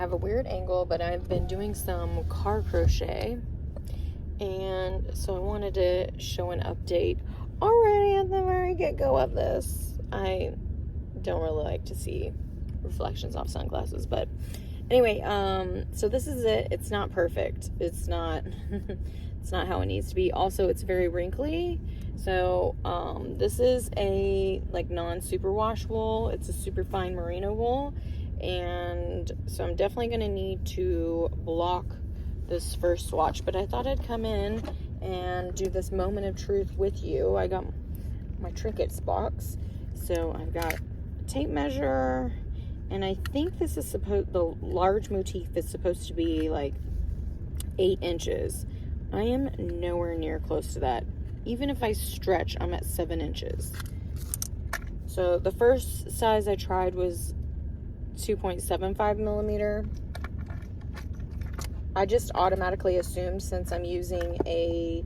have a weird angle, but I've been doing some car crochet, and so I wanted to show an update already at the very get-go of this. I don't really like to see reflections off sunglasses, but anyway, so this is it. It's not perfect. It's not it's not how it needs to be. Also, it's very wrinkly. So this is a like non-superwash wool. It's a super fine merino wool, and so I'm definitely going to need to block this first swatch, but I thought I'd come in and do this moment of truth with you. I got my trinkets box, so I've got a tape measure, and I think this is the large motif is supposed to be like 8 inches. I am nowhere near close to that. Even if I stretch, I'm at 7 inches. So the first size I tried was 2.75 millimeter. I just automatically assumed, since I'm using a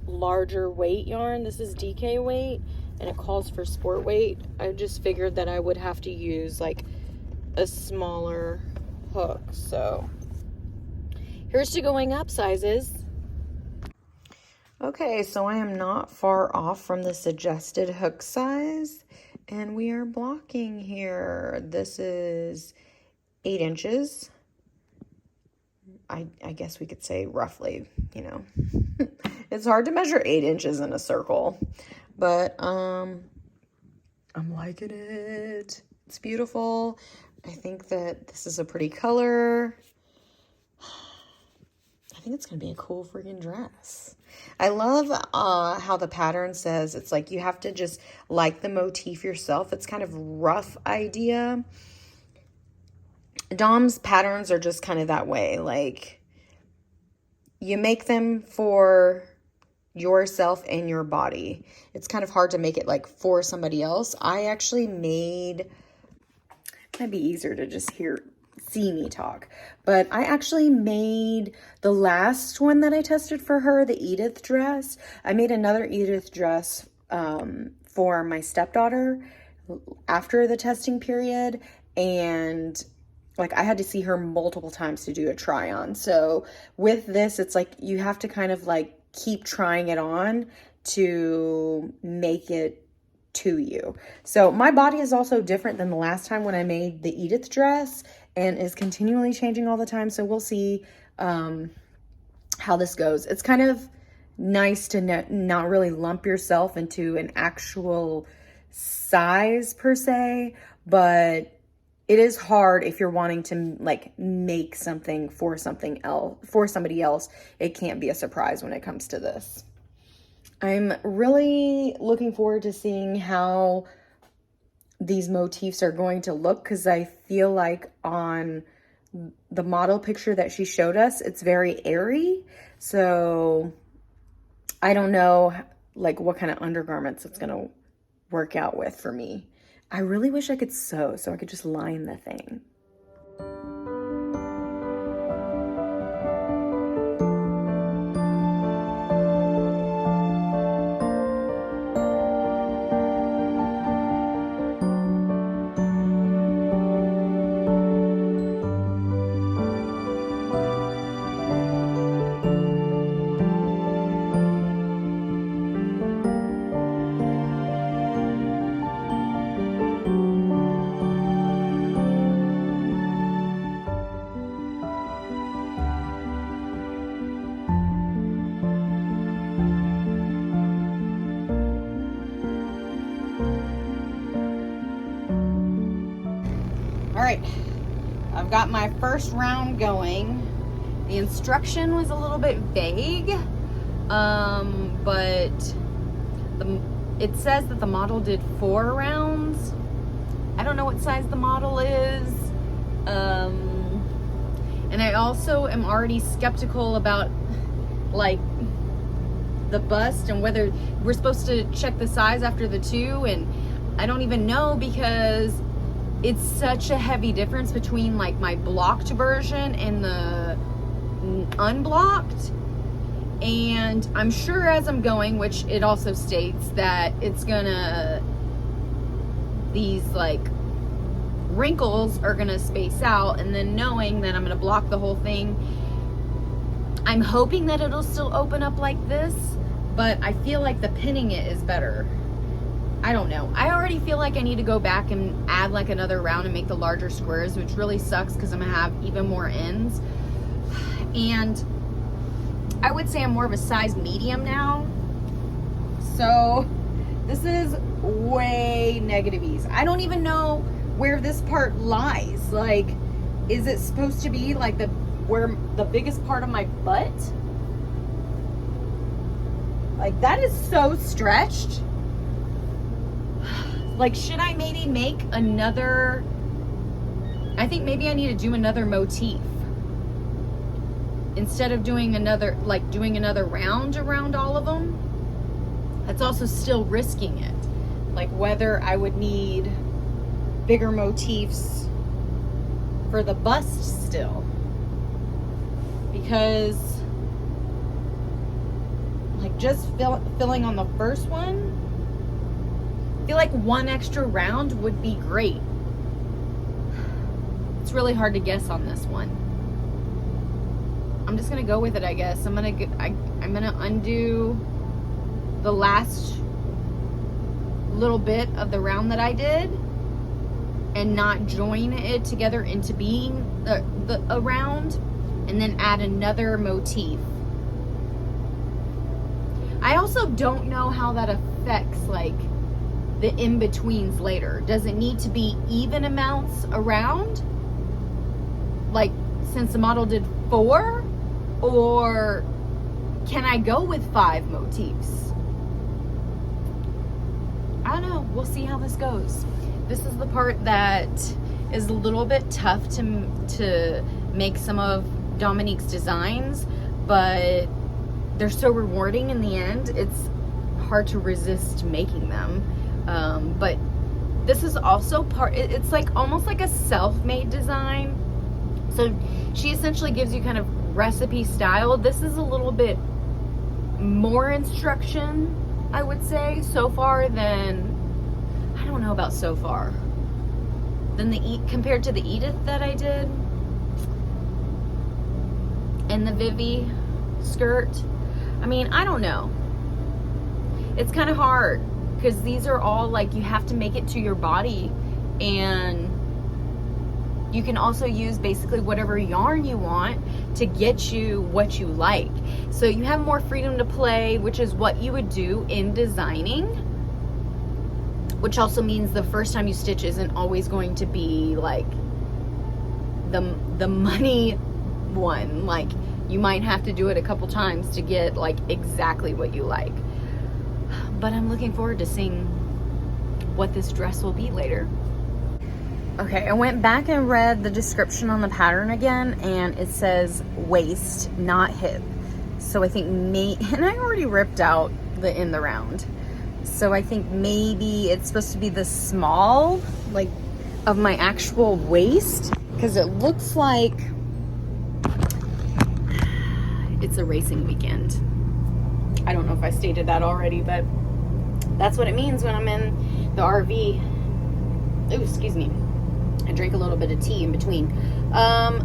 larger weight yarn, this is DK weight, and it calls for sport weight, I just figured that I would have to use like a smaller hook. So here's to going up sizes. Okay, so I am not far off from the suggested hook size, and we are blocking here. This is 8 inches. I guess we could say roughly, you know. It's hard to measure 8 inches in a circle, but I'm liking it. It's beautiful. I think that this is a pretty color. I think it's gonna be a cool freaking dress. I love how the pattern says it's like you have to just like the motif yourself. It's kind of rough idea. Dom's patterns are just kind of that way. Like, you make them for yourself and your body. It's kind of hard to make it like for somebody else. I actually made, it might be easier to just see me talk, but I actually made the last one that I tested for her, the Edith dress. I made another Edith dress for my stepdaughter after the testing period, and like I had to see her multiple times to do a try on. So with this, it's like you have to kind of like keep trying it on to make it to you. So my body is also different than the last time when I made the Edith dress, and is continually changing all the time. So we'll see how this goes. It's kind of nice to not really lump yourself into an actual size per se, but it is hard if you're wanting to like make something for something else, for somebody else. It can't be a surprise when it comes to this. I'm really looking forward to seeing how these motifs are going to look, because I feel like on the model picture that she showed us, it's very airy. So I don't know like what kind of undergarments it's going to work out with for me. I really wish I could sew so I could just line the thing. All right, I've got my first round going. The instruction was a little bit vague, but it says that the model did 4 rounds. I don't know what size the model is. And I also am already skeptical about like the bust and whether we're supposed to check the size after the 2, and I don't even know, because it's such a heavy difference between like my blocked version and the unblocked. And I'm sure as I'm going, which it also states that it's gonna, these like wrinkles are gonna space out, and then knowing that I'm gonna block the whole thing, I'm hoping that it'll still open up like this, but I feel like the pinning it is better. I don't know. I already feel like I need to go back and add like another round and make the larger squares, which really sucks because I'm gonna have even more ends. And I would say I'm more of a size medium now. So this is way negative ease. I don't even know where this part lies. Like, is it supposed to be like where the biggest part of my butt? Like, that is so stretched. Like, should I maybe make another, I think maybe I need to do another motif. Instead of doing another, like doing another round around all of them. That's also still risking it. Like whether I would need bigger motifs for the bust still. Because like just filling on the first one, I feel like one extra round would be great. It's really hard to guess on this one. I'm just gonna go with it, I guess. I'm gonna undo the last little bit of the round that I did and not join it together into being a round, and then add another motif. I also don't know how that affects like the in-betweens later. Does it need to be even amounts around? Like, since the model did 4? Or can I go with 5 motifs? I don't know. We'll see how this goes. This is the part that is a little bit tough to make some of Dominique's designs, but they're so rewarding in the end. It's hard to resist making them. But this is also it's like almost like a self-made design. So she essentially gives you kind of recipe style. This is a little bit more instruction, I would say, so far than, I don't know about so far, than compared to the Edith that I did and the Vivi skirt. I mean, I don't know. It's kind of hard because these are all like, you have to make it to your body, and you can also use basically whatever yarn you want to get you what you like. So you have more freedom to play, which is what you would do in designing, which also means the first time you stitch isn't always going to be like the money one. Like, you might have to do it a couple times to get like exactly what you like. But I'm looking forward to seeing what this dress will be later. Okay, I went back and read the description on the pattern again, and it says waist, not hip. So I think and I already ripped out the in the round. So I think maybe it's supposed to be the small, like, of my actual waist, because it looks like it's a racing weekend. I don't know if I stated that already, but that's what it means when I'm in the RV. Ooh, excuse me. I drank a little bit of tea in between.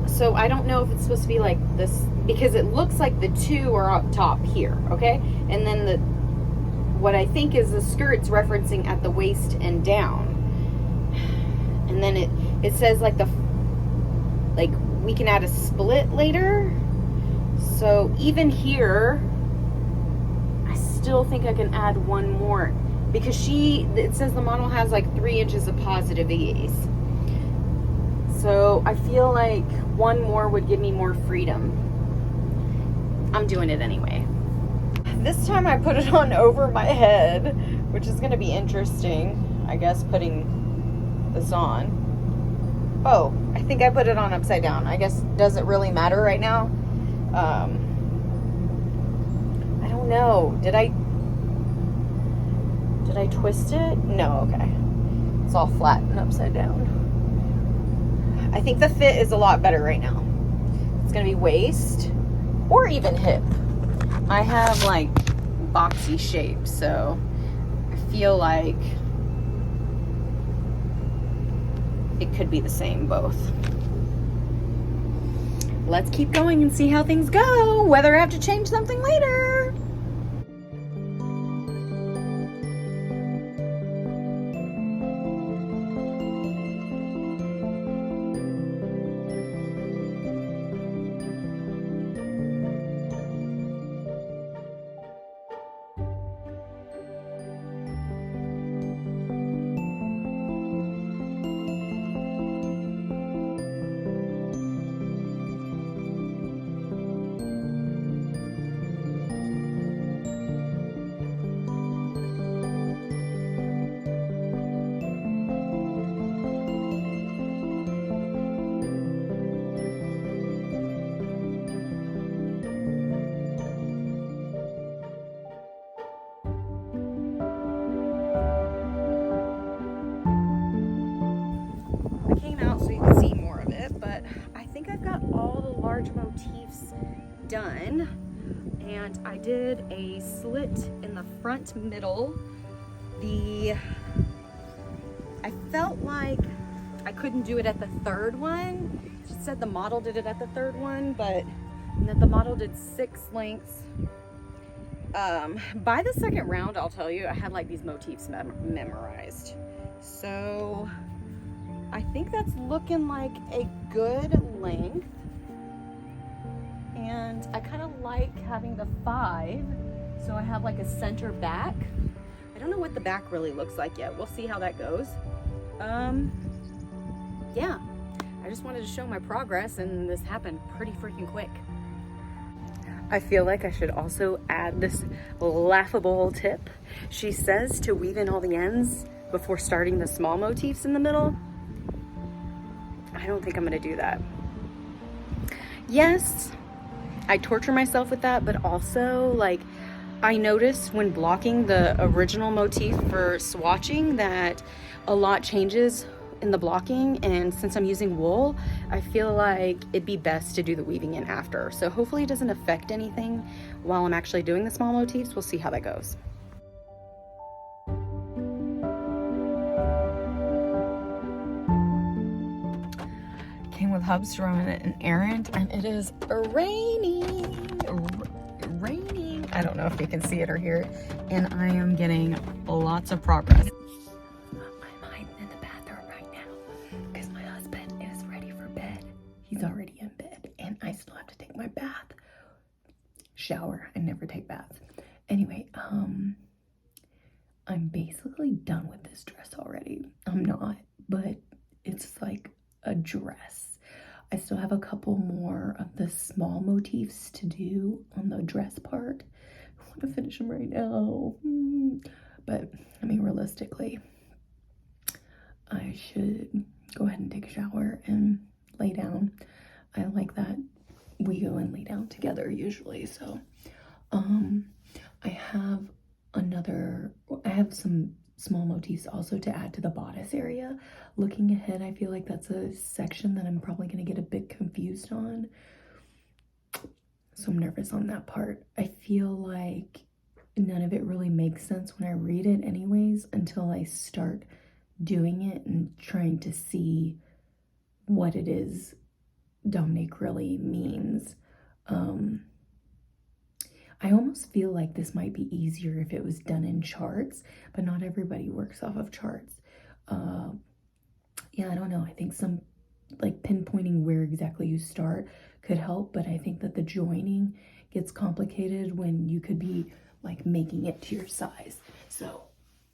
So I don't know if it's supposed to be like this, because it looks like the 2 are up top here, okay? And then what I think is the skirt's referencing at the waist and down. And then it says like we can add a split later. So even here, I still think I can add one more, because it says the model has like 3 inches of positive ease. So I feel like one more would give me more freedom. I'm doing it anyway. This time I put it on over my head, which is going to be interesting, I guess, putting this on. Oh, I think I put it on upside down. I guess, does it really matter right now? I don't know. Did I twist it? No, okay. It's all flat and upside down. I think the fit is a lot better right now. It's gonna be waist or even hip. I have like boxy shape, so I feel like it could be the same both. Let's keep going and see how things go, whether I have to change something later. So you can see more of it, but I think I've got all the large motifs done, and I did a slit in the front middle. I felt like I couldn't do it at the third one. She said the model did it at the third one, but that the model did 6 lengths. By the second round, I'll tell you, I had like these motifs memorized. So I think that's looking like a good length, and I kind of like having the 5, so I have like a center back. I don't know what the back really looks like yet. We'll see how that goes. Yeah, I just wanted to show my progress, and this happened pretty freaking quick. I feel like I should also add this laughable tip. She says to weave in all the ends before starting the small motifs in the middle. I don't think I'm gonna do that. Yes, I torture myself with that, but also like I noticed when blocking the original motif for swatching that a lot changes in the blocking, and since I'm using wool, I feel like it'd be best to do the weaving in after. So hopefully it doesn't affect anything while I'm actually doing the small motifs. We'll see how that goes. Came with Hubs to run an errand, and it is raining. I don't know if you can see it or hear it, and I am getting lots of progress. I'm hiding in the bathroom right now because my husband is ready for bed. He's already in bed, and I still have to take my bath. Shower. I never take baths. Anyway, I'm basically done with this dress already. I'm not, but it's like a dress. I still have a couple more of the small motifs to do on the dress part. I want to finish them right now. But I mean, realistically, I should go ahead and take a shower and lay down. I like that we go and lay down together usually. So I have some small motifs also to add to the bodice area. Looking ahead, I feel like that's a section that I'm probably going to get a bit confused on. So I'm nervous on that part. I feel like none of it really makes sense when I read it anyways until I start doing it and trying to see what it is Dominique really means. I almost feel like this might be easier if it was done in charts, but not everybody works off of charts. Yeah, I don't know. I think some like pinpointing where exactly you start could help, but I think that the joining gets complicated when you could be like making it to your size. So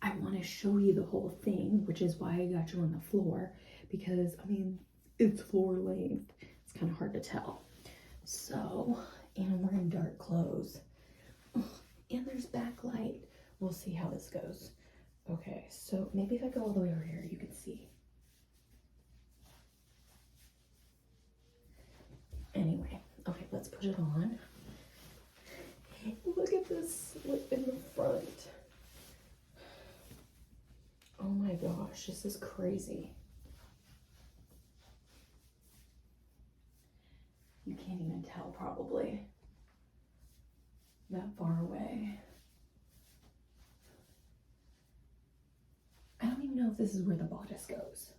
I want to show you the whole thing, which is why I got you on the floor, because I mean, it's floor length. It's kind of hard to tell. So, and I'm wearing dark clothes. And there's backlight. We'll see how this goes. Okay, so maybe if I go all the way over here, you can see. Anyway, okay, let's put it on. Look at this slip in the front. Oh my gosh, this is crazy. You can't even tell probably that far away. I don't even know if this is where the bodice goes.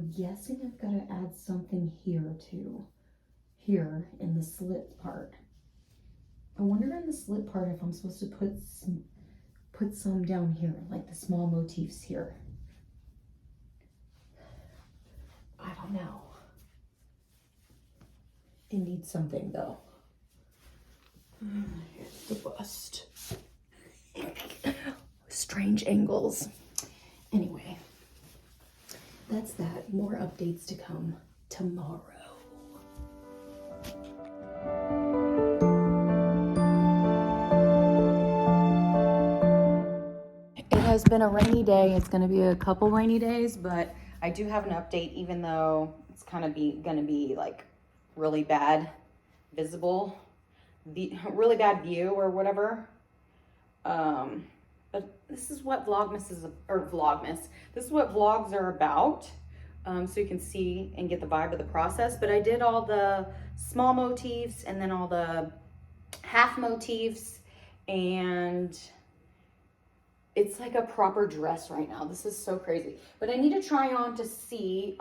I'm guessing I've got to add something here too. Here in the slit part. I wonder in the slit part if I'm supposed to put some down here, like the small motifs here. I don't know. It needs something though. Here's the bust. Strange angles. Anyway, that's that. More updates to come tomorrow. It has been a rainy day. It's going to be a couple rainy days, but I do have an update, even though it's kind of going to be like really bad really bad view or whatever. But this is what Vlogmas is, or Vlogmas. This is what vlogs are about. So you can see and get the vibe of the process. But I did all the small motifs and then all the half motifs, and it's like a proper dress right now. This is so crazy. But I need to try on to see,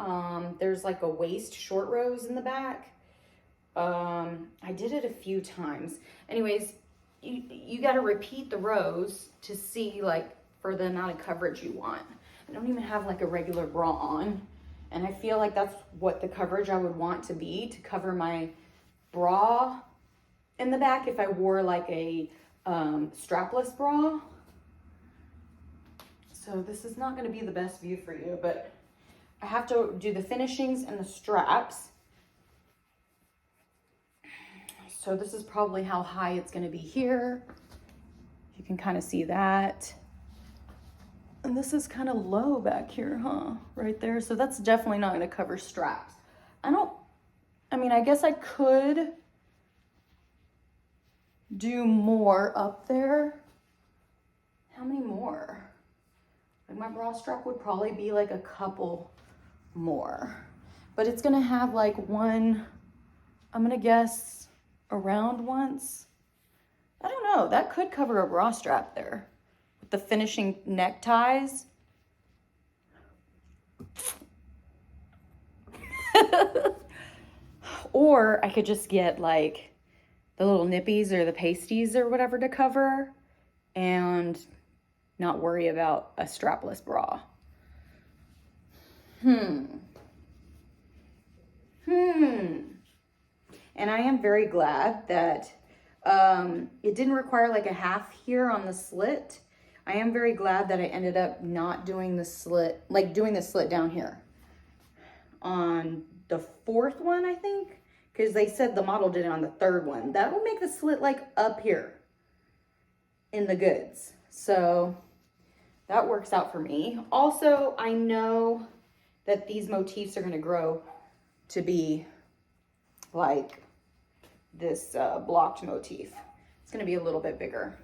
there's like a waist short rows in the back. I did it a few times. Anyways, you got to repeat the rows to see like for the amount of coverage you want. I don't even have like a regular bra on, and I feel like that's what the coverage I would want to be, to cover my bra in the back if I wore like a strapless bra. So this is not going to be the best view for you, but I have to do the finishings and the straps. So this is probably how high it's going to be here. You can kind of see that. And this is kind of low back here, huh? Right there. So that's definitely not going to cover straps. I guess I could do more up there. How many more? Like my bra strap would probably be like a couple more. But it's going to have like one, I'm going to guess, around once. I don't know. That could cover a bra strap there with the finishing neckties. Or I could just get like the little nippies or the pasties or whatever to cover and not worry about a strapless bra. And I am very glad that it didn't require like a half here on the slit. I am very glad that I ended up not doing the slit, like doing the slit down here on the fourth one, I think, because they said the model did it on the third one. That will make the slit like up here in the goods. So that works out for me. Also, I know that these motifs are going to grow to be like this blocked motif. It's going to be a little bit bigger.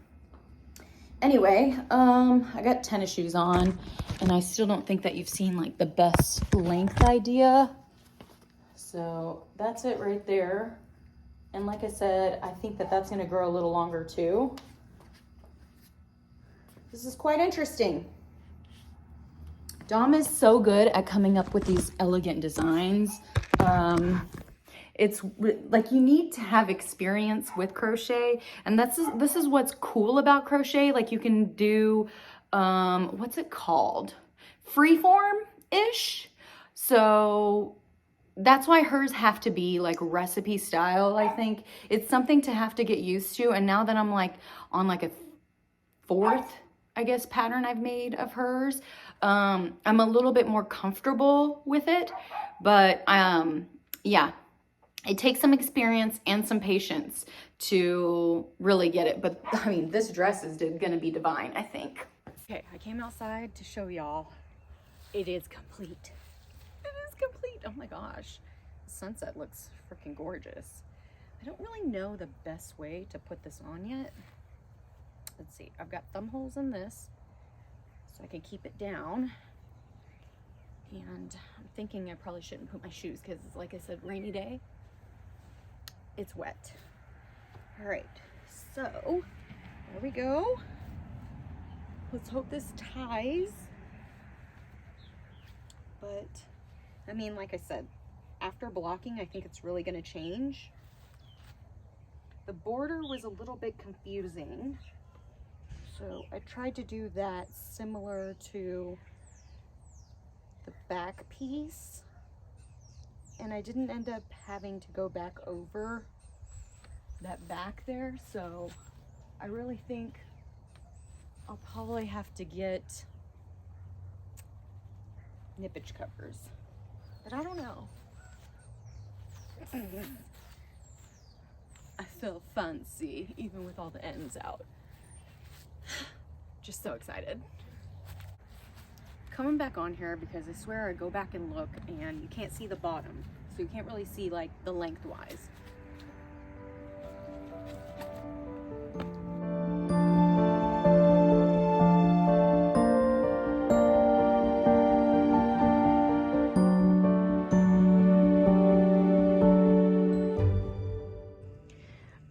Anyway, I got tennis shoes on, and I still don't think that you've seen like the best length idea. So that's it right there. And like I said, I think that that's going to grow a little longer too. This is quite interesting. Dom is so good at coming up with these elegant designs. It's like you need to have experience with crochet, and this is what's cool about crochet. Like you can do what's it called, freeform-ish. So that's why hers have to be like recipe style. I think it's something to have to get used to. And now that I'm like on like a fourth, I guess, pattern I've made of hers, I'm a little bit more comfortable with it. But yeah. It takes some experience and some patience to really get it. But I mean, this dress is gonna be divine, I think. Okay, I came outside to show y'all. It is complete. It is complete. Oh my gosh. The sunset looks freaking gorgeous. I don't really know the best way to put this on yet. Let's see. I've got thumb holes in this so I can keep it down. And I'm thinking I probably shouldn't put my shoes because, like I said, rainy day. It's wet. All right, so there we go. Let's hope this ties. But I mean, like I said, after blocking, I think it's really going to change. The border was a little bit confusing, so I tried to do that similar to the back piece, and I didn't end up having to go back over that back there, so I really think I'll probably have to get nippage covers, but I don't know. I feel fancy even with all the ends out. Just so excited. Coming back on here because I swear I go back and look and you can't see the bottom, so you can't really see like the lengthwise.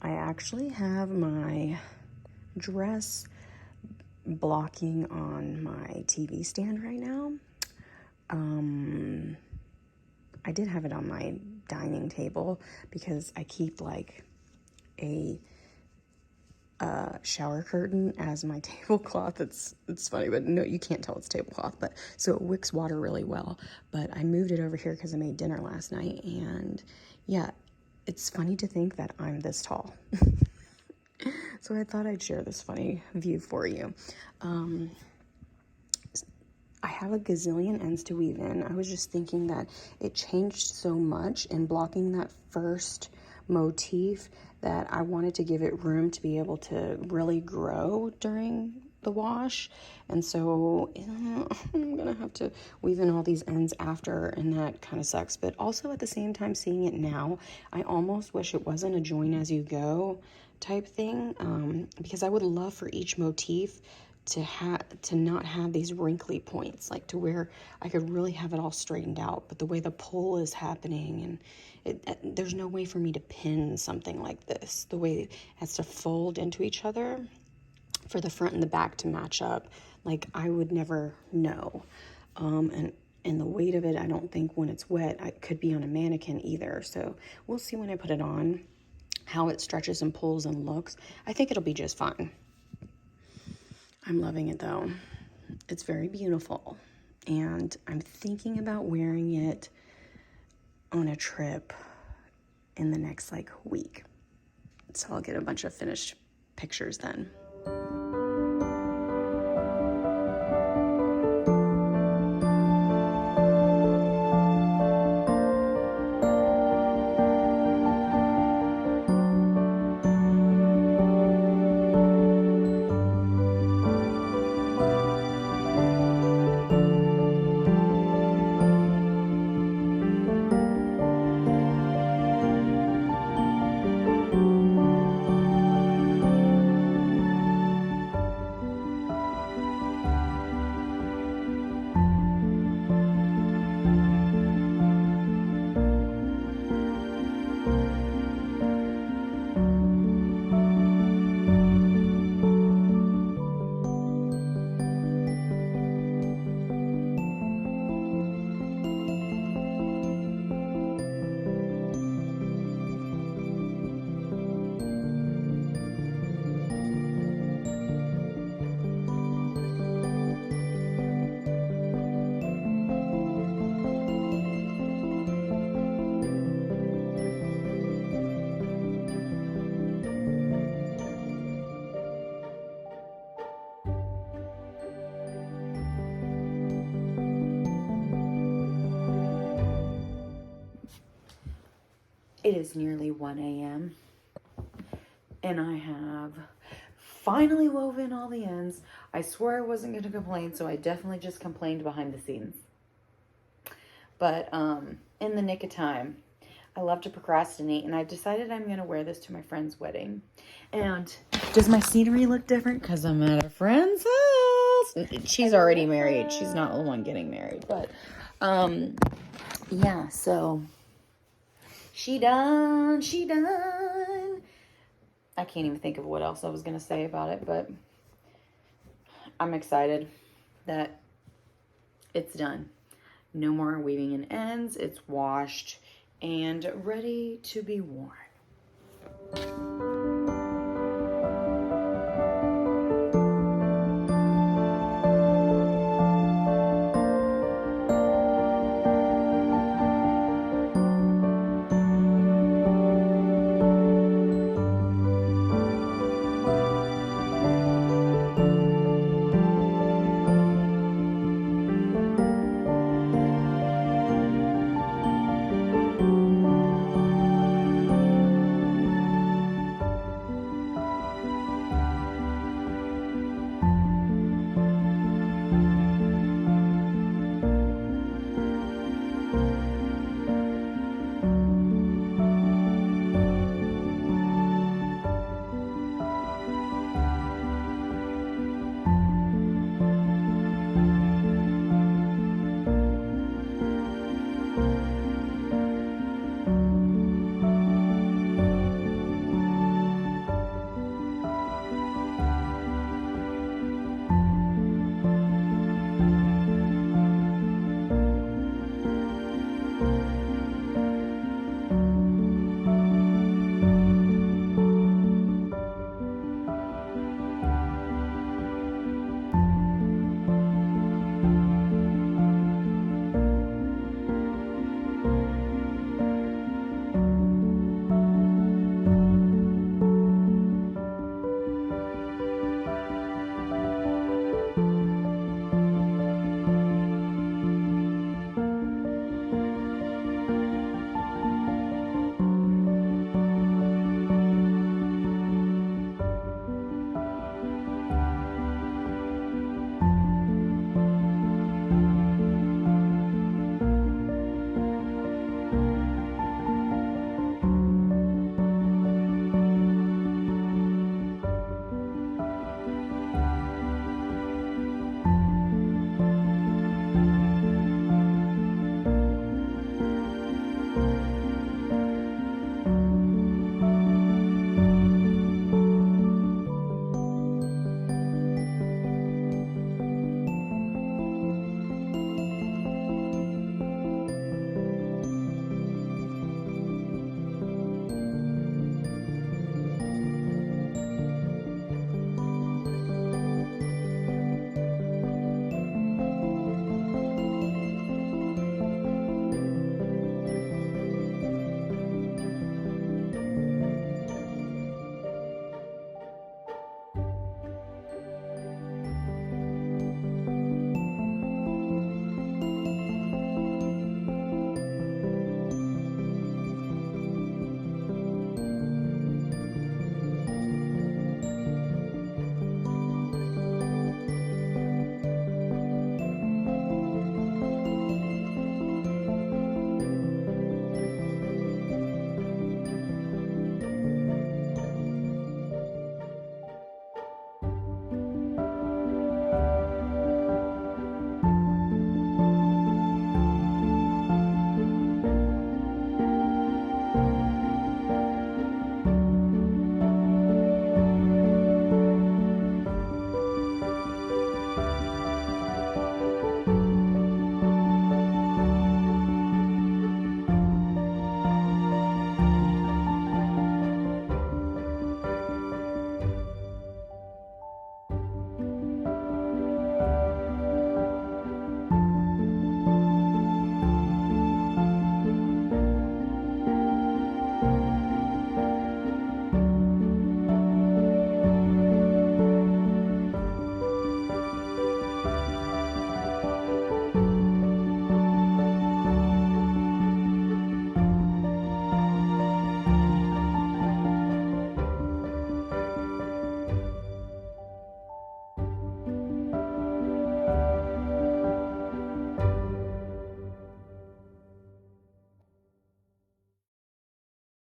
I actually have my dress blocking on my TV stand right now. I did have it on my dining table because I keep like a shower curtain as my tablecloth. It's funny, but no, you can't tell it's tablecloth, but so it wicks water really well. But I moved it over here because I made dinner last night, and yeah, it's funny to think that I'm this tall. So I thought I'd share this funny view for you. I have a gazillion ends to weave in. I was just thinking that it changed so much in blocking that first motif that I wanted to give it room to be able to really grow during the wash. And so I'm gonna have to weave in all these ends after, and that kind of sucks. But also at the same time, seeing it now, I almost wish it wasn't a join as you go type thing, because I would love for each motif to not have these wrinkly points, like to where I could really have it all straightened out. But the way the pull is happening, and there's no way for me to pin something like this. The way it has to fold into each other for the front and the back to match up, like I would never know. And the weight of it, I don't think when it's wet, I could be on a mannequin either. So we'll see when I put it on how it stretches and pulls and looks. I think it'll be just fine. I'm loving it though. It's very beautiful, and I'm thinking about wearing it on a trip in the next like week. So I'll get a bunch of finished pictures then. It is nearly 1 a.m. and I have finally woven all the ends. I swore I wasn't going to complain, so I definitely just complained behind the scenes. But in the nick of time, I love to procrastinate, and I've decided I'm going to wear this to my friend's wedding. And does my scenery look different? Because I'm at a friend's house. She's already married. She's not the one getting married. But yeah, so she done. I can't even think of what else I was going to say about it, but I'm excited that it's done. No more weaving in ends. It's washed and ready to be worn.